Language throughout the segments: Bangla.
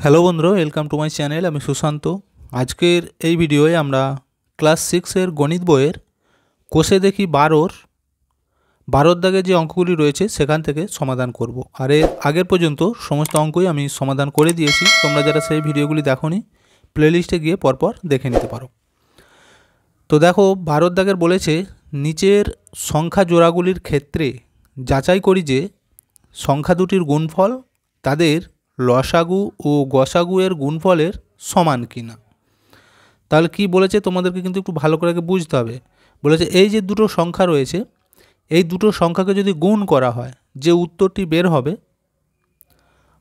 হ্যালো বন্ধুরা, ওয়েলকাম টু মাই চ্যানেল। আমি সুশান্ত। আজকের এই ভিডিওয়ে আমরা ক্লাস 6-এর গণিত বইয়ের কোষে দেখি 12-র দাগে যে অঙ্কগুলি রয়েছে সেখান থেকে সমাধান করব। আর এর আগের পর্যন্ত সমস্ত অঙ্কই আমি সমাধান করে দিয়েছি। তোমরা যারা সেই ভিডিওগুলি দেখোনি, প্লেলিস্টে গিয়ে পরপর দেখে নিতে পারো। তো দেখো, 12-র দাগের বলেছে নিচের সংখ্যা জোড়াগুলির ক্ষেত্রে যাচাই করি যে সংখ্যা দুটির গুণফল তাদের লসাগু ও গসাগু এর গুণফলের সমান কিনা। তাহলে কি বলেছে তোমাদেরকে কিন্তু একটু ভালো করে বুঝতে হবে। বলেছে এই যে দুটো সংখ্যা রয়েছে, এই দুটো সংখ্যাকে যদি গুণ করা হয় যে উত্তরটি বের হবে,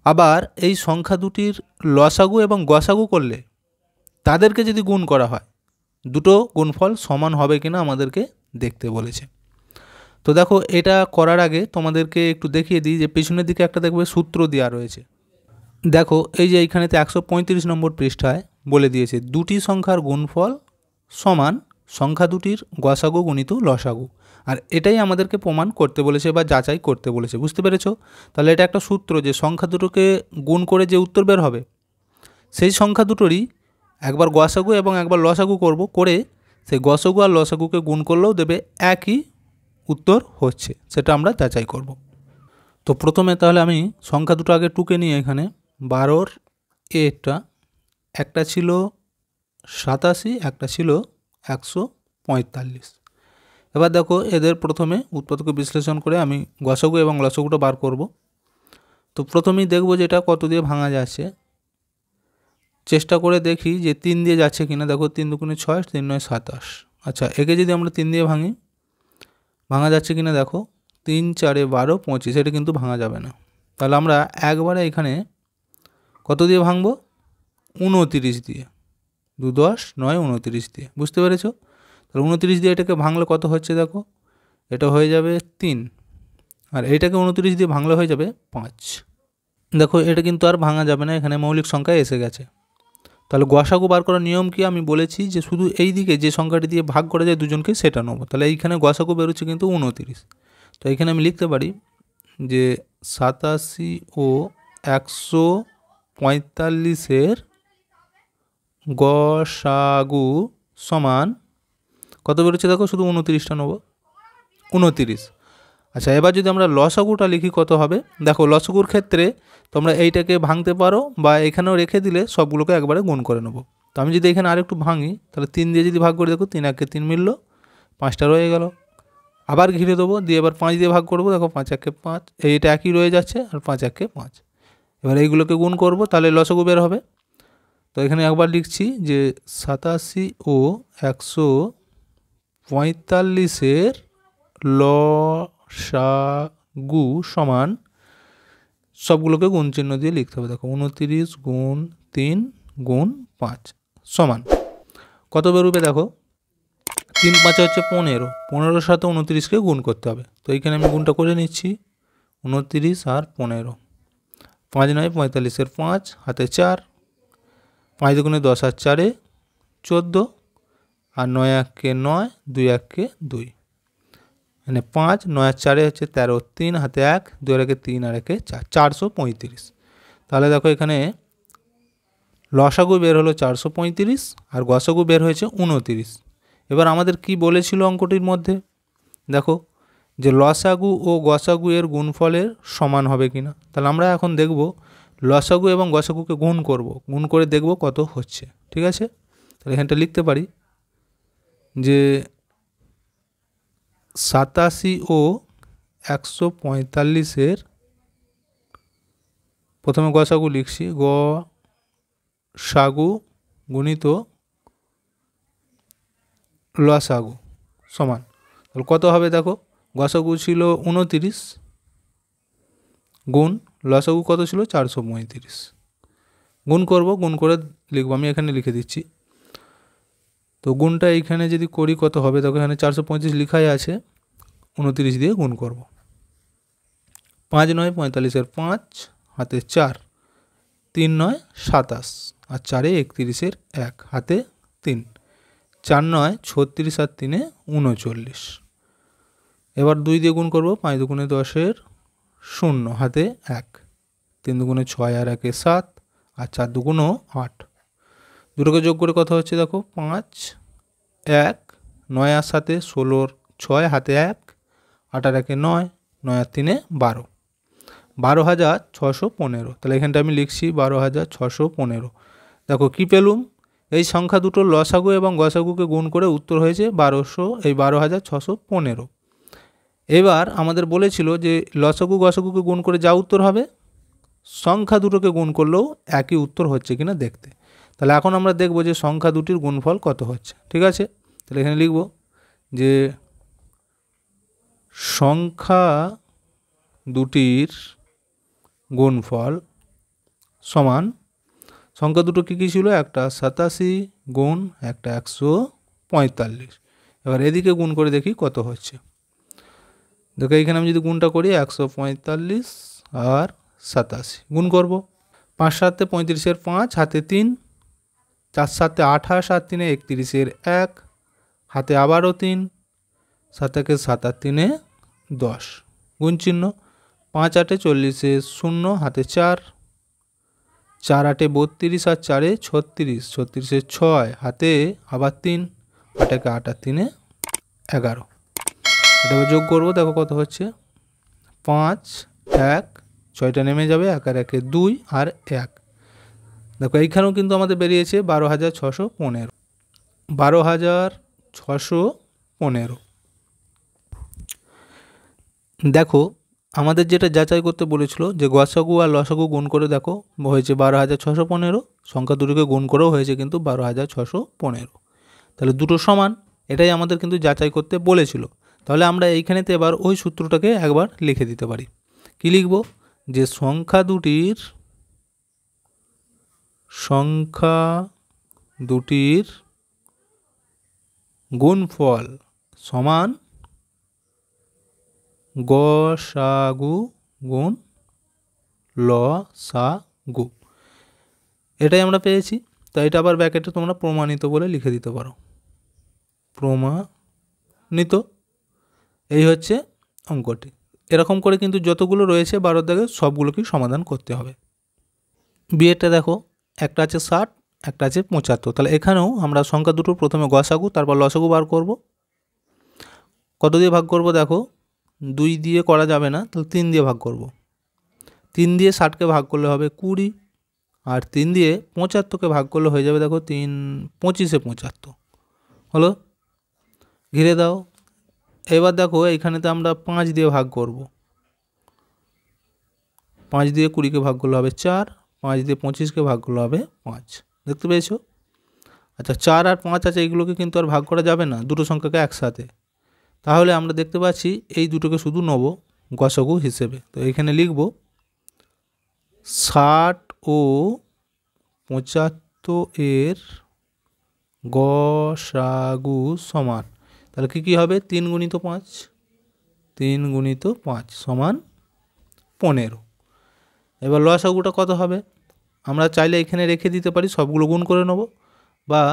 আবার এই সংখ্যা দুটির লসাগু এবং গসাগু করলে তাদেরকে যদি গুণ করা হয়, দুটো গুণফল সমান হবে কিনা আমাদেরকে দেখতে বলেছে। তো দেখো, এটা করার আগে তোমাদেরকে একটু দেখিয়ে দিই যে পেছনের দিকে একটা দেখবে সূত্র দেওয়া রয়েছে। দেখো, এই যে এইখানেতে 135 নম্বর পৃষ্ঠায় বলে দিয়েছে দুটি সংখ্যার গুণফল সমান সংখ্যা দুটির গসাগু গুণিত লসাগু। আর এটাই আমাদেরকে প্রমাণ করতে বলেছে বা যাচাই করতে বলেছে। বুঝতে পেরেছো? তাহলে এটা একটা সূত্র যে সংখ্যা দুটোকে গুণ করে যে উত্তর বের হবে, সেই সংখ্যা দুটোরই একবার গসাগু এবং একবার লসাগু করব, করে সেই গসাগু আর লসাগুকে গুণ করলেও দেবে একই উত্তর হচ্ছে, সেটা আমরা যাচাই করব। তো প্রথমে তাহলে আমি সংখ্যা দুটো আগে টুকে নিয়ে এখানে 12-র এটা একটা ছিল 87, একটা ছিল 145। এবার দেখো, এদের প্রথমে উৎপাদকে বিশ্লেষণ করে আমি গসাগু এবং লসাগুটা বার করব। তো প্রথমেই দেখব যে এটা কত দিয়ে ভাঙা যাচ্ছে। চেষ্টা করে দেখি যে 3 দিয়ে যাচ্ছে কিনা। দেখো, 3 দুগুণে 6, 3 9 27। আচ্ছা, একে যদি আমরা 3 দিয়ে ভাঙি, ভাঙা যাচ্ছে কিনা দেখো। 3 4 12 25, এটা কিন্তু ভাঙা যাবে না। তাহলে আমরা একবারে এখানে কত দিয়ে ভাঙবো? 29 দিয়ে। 2 10 9 29 দিয়ে। বুঝতে পেরেছো? তাহলে 29 দিয়ে এটাকে ভাঙলে কত হচ্ছে দেখো, এটা হয়ে যাবে 3। আর এইটাকে 29 দিয়ে ভাঙলে হয়ে যাবে 5। দেখো, এটা কিন্তু আর ভাঙা যাবে না, এখানে মৌলিক সংখ্যা এসে গেছে। তাহলে গসাগু বার করার নিয়ম কি আমি বলেছি যে শুধু এই দিকে যে সংখ্যাটি দিয়ে ভাগ করা যায় দুজনকে সেটা নেবো। তাহলে এইখানে গসাগু বেরোচ্ছে কিন্তু 29। তো এইখানে আমি লিখতে পারি যে 87 ও 145-এর গসাগু সমান কত বেরোচ্ছে দেখো, শুধু 29টা নেবো, 29। আচ্ছা, এবার যদি আমরা লসাগুটা লিখি কত হবে দেখো। লসাগুর ক্ষেত্রে তোমরা এইটাকে ভাঙতে পারো বা এখানেও রেখে দিলে সবগুলোকে একবারে গুণ করে নেবো। তো আমি যদি এখানে আরেকটু ভাঙি, তাহলে 3 দিয়ে যদি ভাগ করে দেখো, 3 1 3 মিললো, 5টা রয়ে গেল। আবার ঘিরে দেবো, দিয়ে এবার 5 দিয়ে ভাগ করবো, দেখো 5 1 5, এইটা একই রয়ে যাচ্ছে, আর 5 1 5। এবার এইগুলোকে গুণ করব, তাহলে লসাগু বের হবে। তো এখানে একবার লিখছি যে 87 ও 145-এর লসাগু সমান, সবগুলোকে গুণ চিহ্ন দিয়ে লিখতে হবে। দেখো, 29 গুণ 3 গুণ 5 সমান কত বেরোবে দেখো, 3 5 হচ্ছে 15, 15-র সাথে 29-কে গুণ করতে হবে। তো এইখানে আমি গুণটা করে নিচ্ছি, 29 আর 15, 5 9 45-এর 5 হাতে 4, 5 দুগুণে 10 আর 4-এ 14, আর 9 1 9, 2 1 2, মানে 5 9 আর 4-এ হচ্ছে 13, 3 হাতে 1, 2 আর 1 3 আর 1 4, 435। তাহলে দেখো, এখানে লসাগু বের হলো 435 আর গসাগু বের হয়েছে 29। এবার আমাদের কি বলেছিল অঙ্কটির মধ্যে দেখো, যে লসাগু ও গসাগু এর গুণফলের সমান হবে কিনা। তাহলে আমরা এখন দেখব লসাগু এবং গসাগুকে গুণ করব, গুণ করে দেখব কত হচ্ছে। ঠিক আছে? তাহলে এখানটা লিখতে পারি যে 87 ও 145-এর প্রথমে গসাগু লিখছি, গসাগু গুণিত লসাগু সমান, তাহলে কত হবে দেখো, গসাগু ছিল 29 গুণ লসাগু কত ছিল 435। গুণ করব, গুণ করে লিখব, আমি এখানে লিখে দিচ্ছি। তো গুণটা এইখানে যদি করি কত হবে দেখো, এখানে 435 লিখাই আছে, 29 দিয়ে গুণ করব। 5 9 45-এর 5 হাতে 4, 3 9 27, আর 4 31-এর 1 হাতে 3, 4 9 36 আর 3 39। এবার 2 দিয়ে গুণ করব, 5 দুগুণে 10-এর 0 হাতে 1, 3 দুগুণে 6 আর 1 7, আর 4 দুগুণ 8, দুটোকে যোগ করে কত হচ্ছে দেখো 5 1 9 আর 7 16 6 হাতে 1 8 আর 1 9 9 আর 3 12, 12,615। তাহলে এখানটা আমি লিখছি 12,615। দেখো কি পেলুম, এই সংখ্যা দুটোর লসাগু এবং গসাগুকে গুণ করে উত্তর হয়েছে 12,615। এবার আমাদের বলেছিল যে লসাগু গসাগুকে গুণ করে যা উত্তর হবে সংখ্যা দুটোকে গুণ করলেও একই উত্তর হচ্ছে কিনা দেখতে। তাহলে এখন আমরা দেখব যে সংখ্যা দুটির গুণফল কত হচ্ছে। ঠিক আছে, তাহলে এখানে লিখব যে সংখ্যা দুটির গুণফল সমান, সংখ্যা দুটো কী কী ছিল, একটা 87 গুণ একটা 145। এবার এদিকে গুণ করে দেখি কত হচ্ছে। দেখো এইখানে আমি যদি গুণটা করি 145 আর 87 গুণ করব, 5 7 35 5 হাতে 3, 4 7 28 আর 3 31 1 হাতে আবারও 3, 7 1 7 আর 3 10 গুণ চিহ্ন, 5 8 40 0 হাতে 4, 4 8 32 আর 4 36, 36 6 হাতে আবার 3, 8 1 8 আর 3 11। এটা যোগ করবো, দেখো কত হচ্ছে 5 1 6টা নেমে যাবে, 1 আর 1 2 আর 1। দেখো এইখানেও কিন্তু আমাদের বেরিয়েছে 12,615, 12,615। দেখো আমাদের যেটা যাচাই করতে বলেছিল যে গসাগু আর লসাগু গুণ করে দেখো হয়েছে 12,615, সংখ্যা দুটোকে গুণ করেও হয়েছে কিন্তু 12,615। তাহলে দুটো সমান, এটাই আমাদের কিন্তু যাচাই করতে বলেছিল। তাহলে আমরা এইখানেতে এবার ওই সূত্রটাকে একবার লিখে দিতে পারি। কি লিখব, যে সংখ্যা দুটির গুণফল সমান গসাগু গুণ লসাগু। এটাই আমরা পেয়েছি। তো এটা আবার ব্র্যাকেটে তোমরা প্রমাণিত বলে লিখে দিতে পারো, প্রমাণিত। এই হচ্ছে অঙ্কটি। এরকম করে কিন্তু যতগুলো রয়েছে 12 দাগে সবগুলোকেই সমাধান করতে হবে। বিয়েটা দেখো একটা আছে 60, একটা আছে 75। তাহলে এখানেও আমরা সংখ্যা দুটো প্রথমে গসাগু তারপর লসাগু বার করব। কত দিয়ে ভাগ করব, দেখো 2 দিয়ে করা যাবে না, তাহলে 3 দিয়ে ভাগ করব। 3 দিয়ে 60কে ভাগ করলে হবে 20, আর 3 দিয়ে 75কে ভাগ করলে হয়ে যাবে দেখো 3 25 75 হলো। ঘিরে দাও। এবার দেখো এইখানেতে আমরা 5 দিয়ে ভাগ করব। 5 দিয়ে 20কে ভাগ করলে হবে 4, 5 দিয়ে 25কে ভাগ করলে হবে 5। দেখতে পেয়েছো? আচ্ছা 4 আর 5 আছে, এইগুলোকে কিন্তু আর ভাগ করা যাবে না দুটো সংখ্যাকে একসাথে। তাহলে আমরা দেখতে পাচ্ছি এই দুটোকে শুধু নেব গসাগু হিসেবে। তো এখানে লিখব 60 ও 75 এর গসাগু সমান, তাহলে কী হবে 3 গুণিত 5, 3 গুণিত 5 সমান 15। এবার লসাগুটা কত হবে, আমরা চাইলে এখানে রেখে দিতে পারি, সবগুলো গুণ করে নেব, বা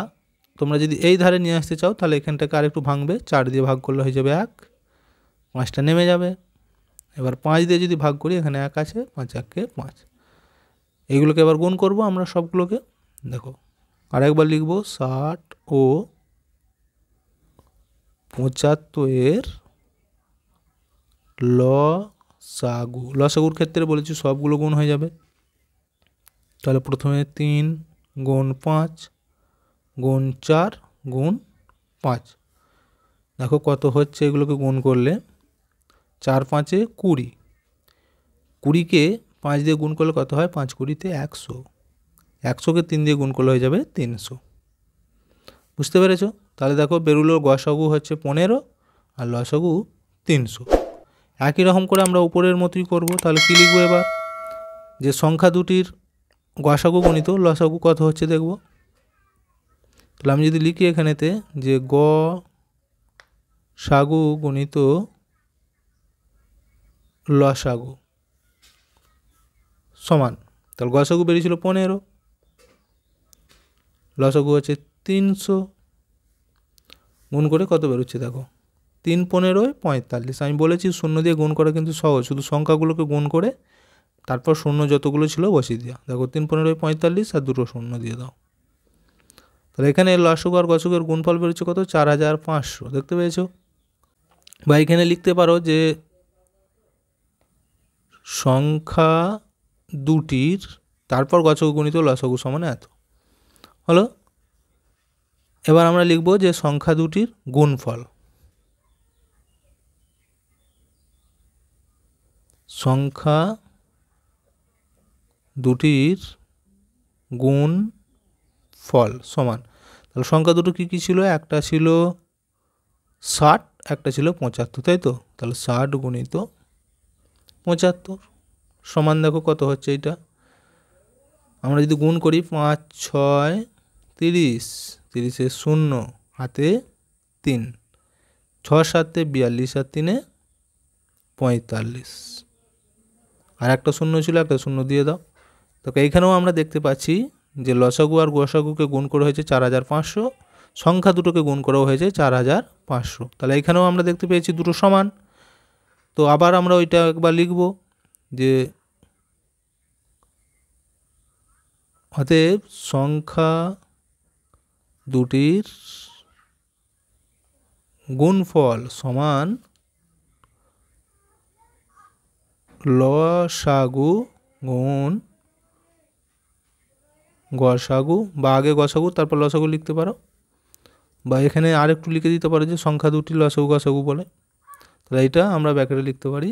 তোমরা যদি এই ধারে নিয়ে আসতে চাও তাহলে এখানটাকে আর একটু ভাঙবে, 4 দিয়ে ভাগ করলে হয়ে যাবে 1, 5টা নেমে যাবে। এবার 5 দিয়ে যদি ভাগ করি এখানে 1 আছে, 5 1 5, এইগুলোকে এবার গুণ করব আমরা সবগুলোকে। দেখো আরেকবার লিখব 60 ও 75 এর লসাগু। লসাগুর ক্ষেত্রে বলেছি সবগুলো গুণ হয়ে যাবে। তাহলে প্রথমে 3 গুণ 5 গুণ 4 গুণ 5, দেখো কত হচ্ছে এগুলোকে গুণ করলে 4 5 20, 20কে 5 দিয়ে গুণ করলে কত হয়, 5 20 100, 100কে 3 দিয়ে গুণ করলে হয়ে যাবে 300। বুঝতে পেরেছো? তাহলে দেখো বেরুলো গসাগু হচ্ছে 15 আর লসাগু 300। একই রকম করে আমরা উপরের মতোই করব। তাহলে কী লিখবো এবার, যে সংখ্যা দুটির গসাগু গণিত লসাগু কত হচ্ছে দেখব। তাহলে আমি যদি লিখি এখানেতে যে গসাগু গণিত লসাগু সমান, তাহলে গসাগু বেরিয়েছিল 15, লসাগু হচ্ছে 300, গুণ করে কত বেরোচ্ছে দেখো 3 15 45। আমি বলেছি শূন্য দিয়ে গুণ করা কিন্তু সহজ, শুধু সংখ্যাগুলোকে গুণ করে তারপর শূন্য যতগুলো ছিল বসিয়ে দেওয়া। দেখো 3 15 45 আর দুটো শূন্য দিয়ে দাও। তাহলে এখানে লসাগু আর গসাগুর গুণফল বেরোচ্ছে কত? 4500। দেখতে পেয়েছো? বা এখানে লিখতে পারো যে সংখ্যা দুটির তারপর গসাগু গুণিত লসাগু সমান এত হলো। এবার আমরা লিখব যে সংখ্যা দুটির গুণফল। সংখ্যা দুটির গুণফল সমান, তাহলে সংখ্যা দুটো কী কী ছিল? একটা ছিল 60, একটা ছিল 75, তাই তো? তাহলে 60 গুণিত 75 সমান দেখো কত হচ্ছে এটা। আমরা যদি গুণ করি 5 6 30, 30 শূন্য হাতে 3, 6 7 42 আর 3 45, আর একটা শূন্য ছিল, একটা শূন্য দিয়ে দাও। তো এইখানেও আমরা দেখতে পাচ্ছি যে লসাগু আর গসাগুকে গুণ করা হয়েছে 4500, সংখ্যা দুটোকে গুণ করা হয়েছে 4500। তাহলে এখানেও আমরা দেখতে পেয়েছি দুটো সমান। তো আবার আমরা ওইটা একবার লিখব যে অতএব সংখ্যা দুটির গুণফল সমান লসাগু গুণ গসাগু, বা আগে গসাগু তারপর লসাগু লিখতে পারো, বা এখানে আরেকটু লিখে দিতে পারো যে সংখ্যা দুটি লসাগু গসাগু বলে। তাহলে এটা আমরা ব্র্যাকেটে লিখতে পারি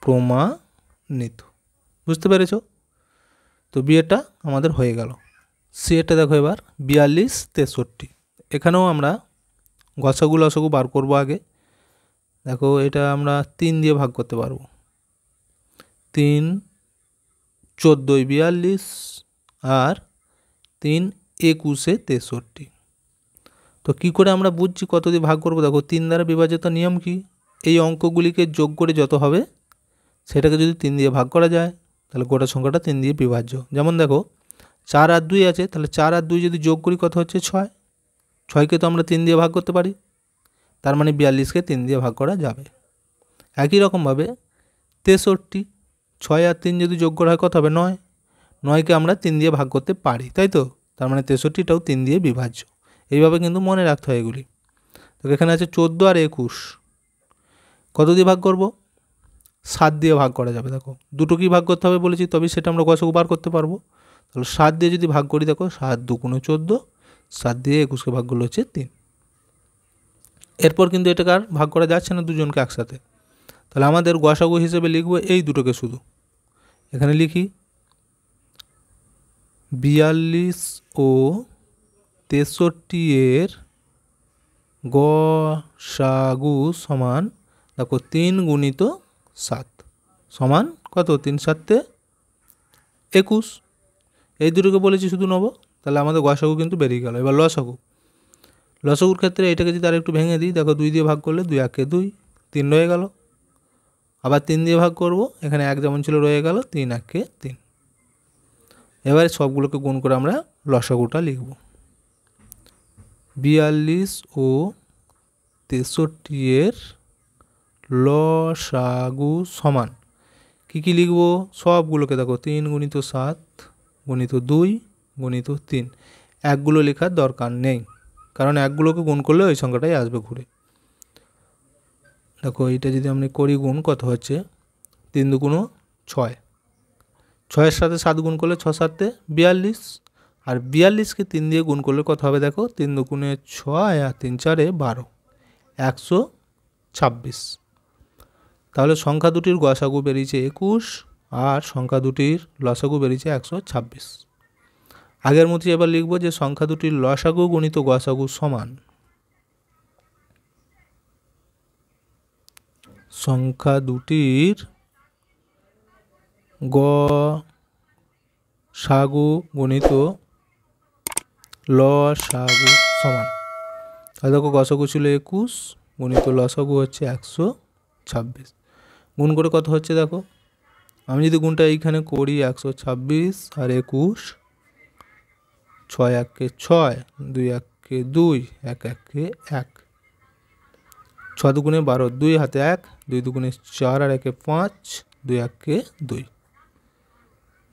প্রমাণিত। বুঝতে পেরেছো? তো বিয়েটা আমাদের হয়ে গেল। সিএটা দেখো এবার 42 63। এখানেও আমরা গসাগু লসাগু বার করবো আগে। দেখো এটা আমরা 3 দিয়ে ভাগ করতে পারবো। 3 14 42 আর 3 21 63। তো কী করে আমরা বুঝছি কত দিয়ে ভাগ করবো? দেখো 3 দ্বারা বিভাজিত নিয়ম কি? এই অঙ্কগুলিকে যোগ করে যত হবে সেটাকে যদি 3 দিয়ে ভাগ করা যায় তাহলে গোটা সংখ্যাটা 3 দিয়ে বিভাজ্য। যেমন দেখো 4 আর 2 আছে, তাহলে 4 আর 2 যদি যোগ করি কত হচ্ছে? 6। 6কে তো আমরা 3 দিয়ে ভাগ করতে পারি, তার মানে 42কে 3 দিয়ে ভাগ করা যাবে। একই রকমভাবে 63, 6 আর 3 যদি যোগ করা হয় কত হবে? 9। 9কে আমরা 3 দিয়ে ভাগ করতে পারি, তাই তো? তার মানে 63টাও 3 দিয়ে বিভাজ্য। এইভাবে কিন্তু মনে রাখতে হয় এগুলি। তো এখানে আছে 14 আর 21, কত দিয়ে ভাগ করব? 7 দিয়ে ভাগ করা যাবে। দেখো দুটো কি ভাগ করতে হবে বলেছি, তবে সেটা আমরা গসাগু বার করতে পারবো। তাহলে 7 দিয়ে যদি ভাগ করি, দেখো 7 2 14, 7 দিয়ে 21কে ভাগ করলে হচ্ছে 3। এরপর কিন্তু এটাকে আর ভাগ করা যাচ্ছে না দুজনকে একসাথে। তাহলে আমাদের গসাগু হিসেবে লিখবো এই দুটোকে শুধু। এখানে লিখি 42 ও 63 এর গসাগু সমান, দেখো 3 গুণিত 7 সমান কত? 3 7 21। এই দুটোকে বলেছি শুধু নেবো, তাহলে আমাদের গসাগু কিন্তু বেরিয়ে গেল। এবার লসাগু। লসাগুর ক্ষেত্রে এটাকে যদি আর একটু ভেঙে দিই, দেখো 2 দিয়ে ভাগ করলে 2 1 2, 3 রয়ে গেল। আবার 3 দিয়ে ভাগ করব, এখানে 1 যেমন ছিল রয়ে গেল, 3 1 3। এবারে সবগুলোকে গুণ করে আমরা লসাগুটা লিখব। 42 ও 63 এর লসাগু সমান কী কী লিখব? সবগুলোকে দেখো 3 গুণিত 7 গুণিত 2 গুণিত 3। একগুলো লেখার দরকার নেই, কারণ একগুলোকে গুণ করলে ওই সংখ্যাটাই আসবে ঘুরে। দেখো এইটা যদি আমরা করি গুণ, কত হচ্ছে? 3 2 6, 6-এর সাথে 7 গুণ করলে 6 7 42, আর 42কে 3 দিয়ে গুণ করলে কত হবে? দেখো 3 2 6 আর 3 4 12, 126। তাহলে সংখ্যা দুটির গসাগু বেরিয়েছে 21 আর সংখ্যা দুটির লসাগু বেরিয়েছে 126। আগের মতো এবার লিখব যে সংখ্যা দুটির লসাগু গুণিত গসাগু সমান সংখ্যা দুটির গসাগু গুণিত লসাগু সমান। তাহলে দেখো গসাগু ছিল 21 গুণিত লসাগু হচ্ছে 126। গুণ করে কত হচ্ছে? দেখো আমি যদি গুণটা এইখানে করি 126 আর 21, 6 1 6, 2 1 2, 1 1 1, 6 2 12, 2 হাতে 1, 2 2 4 আর 1 5, 2 1 2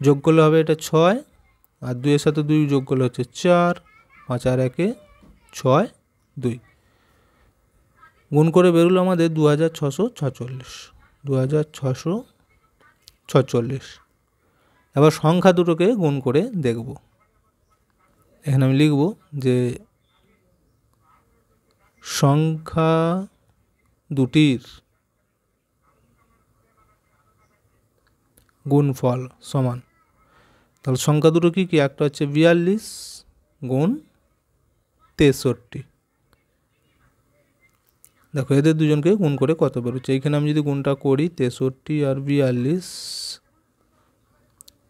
যোগ করলে হবে এটা 6 আর 2 এর সাথে 2 যোগ করলে হচ্ছে 4 5 আর 1 6 2 গুণ করে বেরোলো আমাদের 2646 2646। এবার সংখ্যা দুটোকে গুণ করে দেখব। এখানে আমি লিখব যে সংখ্যা দুটির গুণফল সমান, তাহলে সংখ্যা দুটো কি কি, একটা হচ্ছে 42 গুণ 63। দেখো এদের দুজনকে গুণ করে কত বেরোচ্ছে, এইখানে আমি যদি গুণটা করি 63 আর 42,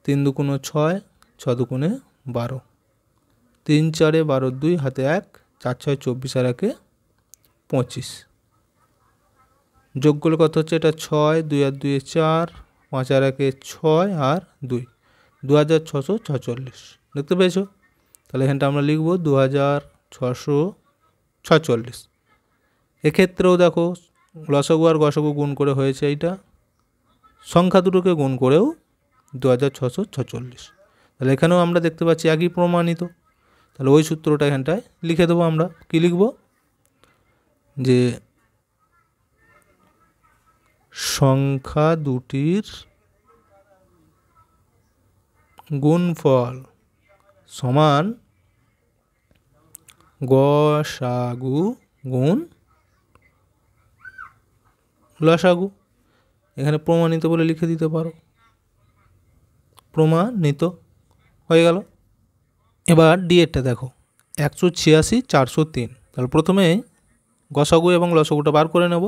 3 দুগুণে 6, 6 দুগুণে 12, 3 4 12 2 হাতে 1, 4 6 24 আর 1 25। যোগ করলে কত হচ্ছে, এটা 6 2 আর 2 4, 5 আর 1 6 আর 2 2646। দেখতে পেয়েছো? তাহলে এখানটা আমরা লিখব 2646। এক্ষেত্রেও দেখো লসাগু আর গসাগু গুণ করে হয়েছে এইটা, সংখ্যা দুটোকে গুণ করেও 2646। তাহলে এখানেও আমরা দেখতে পাচ্ছি একই প্রমাণিত। তাহলে ওই সূত্রটা এখানটায় লিখে দেবো। আমরা কি লিখব, যে সংখ্যা দুটির গুণফল সমান গসাগু গুণ লসাগু। এখানে প্রমাণিত বলে লিখে দিতে পারো, প্রমাণিত হয়ে গেল। এবার ডিএরটা দেখো 186 403। তাহলে প্রথমে গসাগু এবং লসাগুটা বার করে নেব।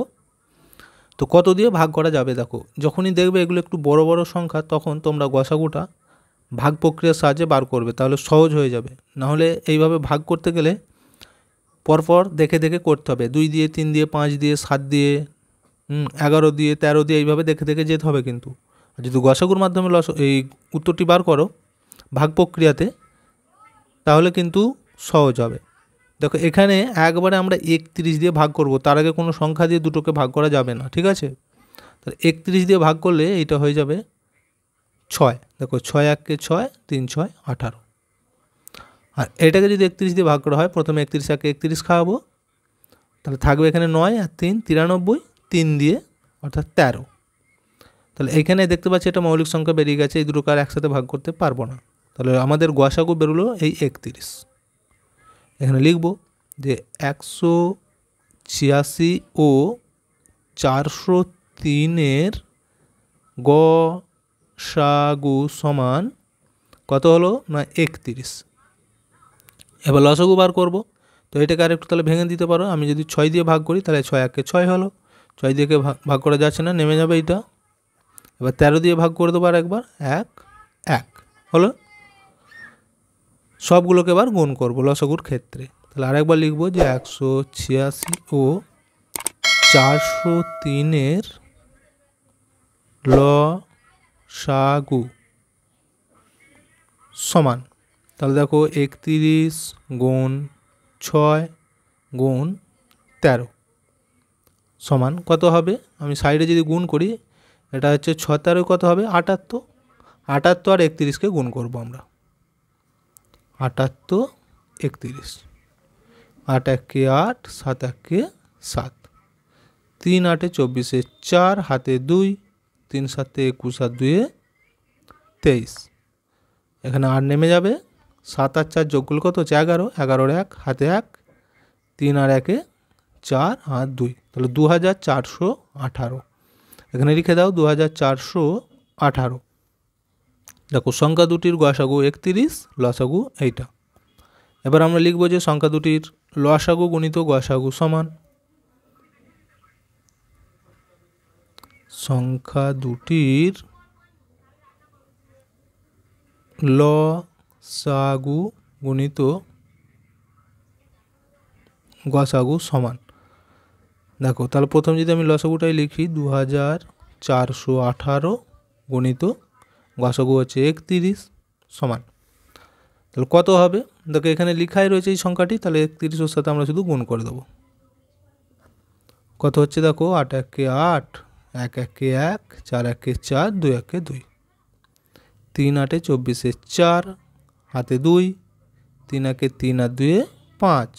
তো কত দিয়ে ভাগ করা যাবে, দেখো যখনই দেখবে এগুলো একটু বড় বড় সংখ্যা তখন তোমরা গসাগুটা ভাগ প্রক্রিয়ার সাহায্যে বার করবে, তাহলে সহজ হয়ে যাবে। নাহলে এইভাবে ভাগ করতে গেলে পরপর দেখে দেখে করতে হবে, 2 দিয়ে 3 দিয়ে 5 দিয়ে 7 দিয়ে 11 দিয়ে 13 দিয়ে এইভাবে দেখে দেখে যেতে হবে। কিন্তু যদি গসাগুর মাধ্যমে এই উত্তরটি বার করো ভাগ প্রক্রিয়াতে, তাহলে কিন্তু সহজ হবে। দেখো এখানে একবারে আমরা 31 দিয়ে ভাগ করব, তার আগে কোনো সংখ্যা দিয়ে দুটোকে ভাগ করা যাবে না, ঠিক আছে? তাহলে 31 দিয়ে ভাগ করলে এইটা হয়ে যাবে 6। দেখো 6 1 6, 3 6 18। আর এটাকে যদি 31 দিয়ে ভাগ করা হয়, প্রথমে 31 1 31 খাওয়াবো, তাহলে থাকবে এখানে 9 আর 3 93, 3 দিয়ে অর্থাৎ 13। তাহলে এইখানে দেখতে পাচ্ছি এটা মৌলিক সংখ্যা বেরিয়ে গেছে, এই দুটোকে আর একসাথে ভাগ করতে পারবো না। তাহলে আমাদের গসাগু বেরোলো এই 31। এখানে লিখব যে 186 ও 403 গসাগু সমান কত হলো না 31। এবার লসাগু বার করব। তো এটাকে আরেকটু তাহলে ভেঙে দিতে পারো। আমি যদি 6 দিয়ে ভাগ করি তাহলে 6 1 6 হলো, 6 দিয়ে ভাগ করা যাচ্ছে না, নেমে যাবে এইটা। এবার 13 দিয়ে ভাগ করে দেবো আর একবার, 1 1 হলো। সবগুলোকে এবার গুণ করবো লসাগুর ক্ষেত্রে। তাহলে আরেকবার লিখবো যে 186 ও 403 লসাগু সমান। তাহলে দেখো 31 গুণ 6 গুণ 13 সমান কত হবে, আমি সাইডে যদি গুণ করি এটা হচ্ছে 6 13 কত হবে 78। 78 আর 31কে গুণ করব আমরা, 78 31, 8 1 8, 7 1 7, 3 8 24 4 হাতে 2, 3 7 21 আর 2 23। এখানে 8 নেমে যাবে, 7 আর 4 যোগ করলে কত হচ্ছে 11, 11 1 হাতে 1, 3 আর 1 4 আর 2, তাহলে 2418। এখানে লিখে দাও 2418। দেখো সংখ্যা দুটির গসাগু 31, লসাগু এইটা। এবার আমরা লিখব যে সংখ্যা দুটির লসাগু গুণিত গসাগু সমান সংখ্যা দুটির লসাগু গুণিত গসাগু সমান। দেখো তাহলে প্রথম যদি আমি লসাগুটাই লিখি 2418 গুণিত গসাগু হচ্ছে 31 সমান, তাহলে কত হবে, দেখো এখানে লেখাই রয়েছে এই সংখ্যাটি, তাহলে 31 সাথে আমরা শুধু গুণ করে দেবো। কত হচ্ছে দেখো 8 1 8, এক একে এক, চার একে চার, দুই একে দুই, 3 8 24 4, হাতে 2, 3 একে 3 আর 2 5,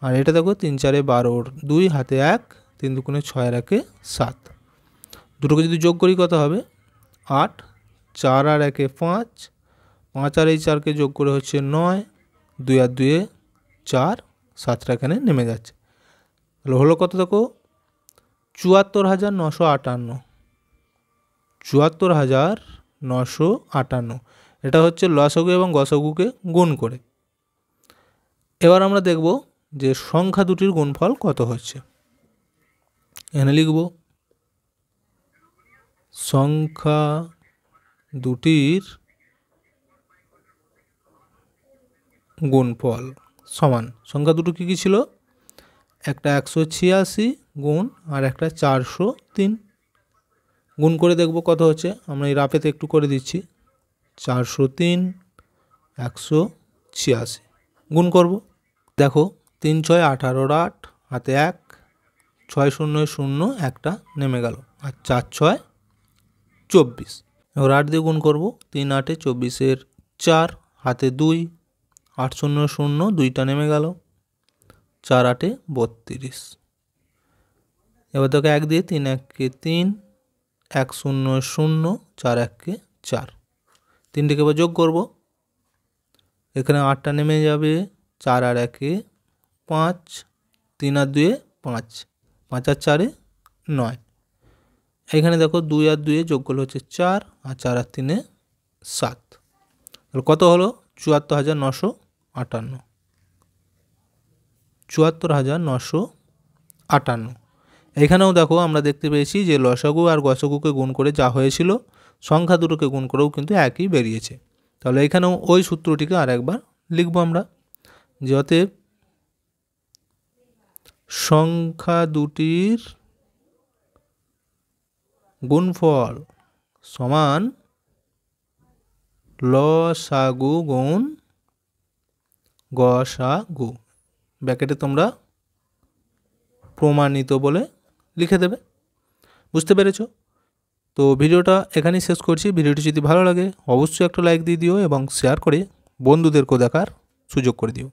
আর এটা দেখো 3 4 12, 2 হাতে 1, 3 2 6 আর 1 7, দুটোকে যদি যোগ করি কত হবে 8, 4 আর 1 5, 5 আর এই 4কে যোগ করে হচ্ছে 9, 2 আর 2 4, 7টা এখানে নেমে যাচ্ছে। তাহলে হলো কত দেখো 74,958, 74,958, এটা হচ্ছে লসাগু এবং গসাগুকে গুণ করে। এবার আমরা দেখব যে সংখ্যা দুটির গুণফল কত হচ্ছে। এখানে লিখব সংখ্যা দুটির গুণফল সমান, সংখ্যা দুটো কী কী ছিল, একটা 186 গুণ আর একটা 403, গুণ করে দেখব কত হচ্ছে। আমরা এই রাপেতে একটু করে দিচ্ছি, 403 186 গুণ করব। দেখো 3 6 18 8, হাতে 1, 6 0 0 একটা নেমে গেল, আর 4 6 24। এবার 8 দিয়ে গুণ করব, 3 8 24 4, হাতে 2, 8 0 0 দুইটা নেমে গেল, 4 8 32। এবার দেখো 1 দিয়ে 3 1 3, 1 0 0, 4 1 4, তিনটিকে এবার যোগ করব, এখানে 8টা নেমে যাবে, 4 আর 1 5, 3 আর 2 5, 5 আর 4 9, এখানে দেখো 2 আর 2 যোগ করলে হচ্ছে 4, আর 4 আর 3 7, তাহলে কত হলো 74,958, 74,958। এখানেও দেখো আমরা দেখতে পেয়েছি যে লসাগু আর গসাগুকে গুণ করে যা হয়েছিল সংখ্যা দুটোকে গুণ করেও কিন্তু একই বেরিয়েছে। তাহলে এখানেও ওই সূত্রটিকে আর একবার লিখব আমরা, যে অতএব সংখ্যা দুটির গুণফল সমান লসাগু গুণ গসাগু, ব্র্যাকেটে তোমরা প্রমাণিত বলে লিখে দেবে। বুঝতে পেরেছো? তো ভিডিওটা এখানেই শেষ করছি। ভিডিওটি যদি ভালো লাগে অবশ্যই একটা লাইক দিয়ে দিও এবং শেয়ার করে বন্ধুদেরকেও দেখার সুযোগ করে দিও।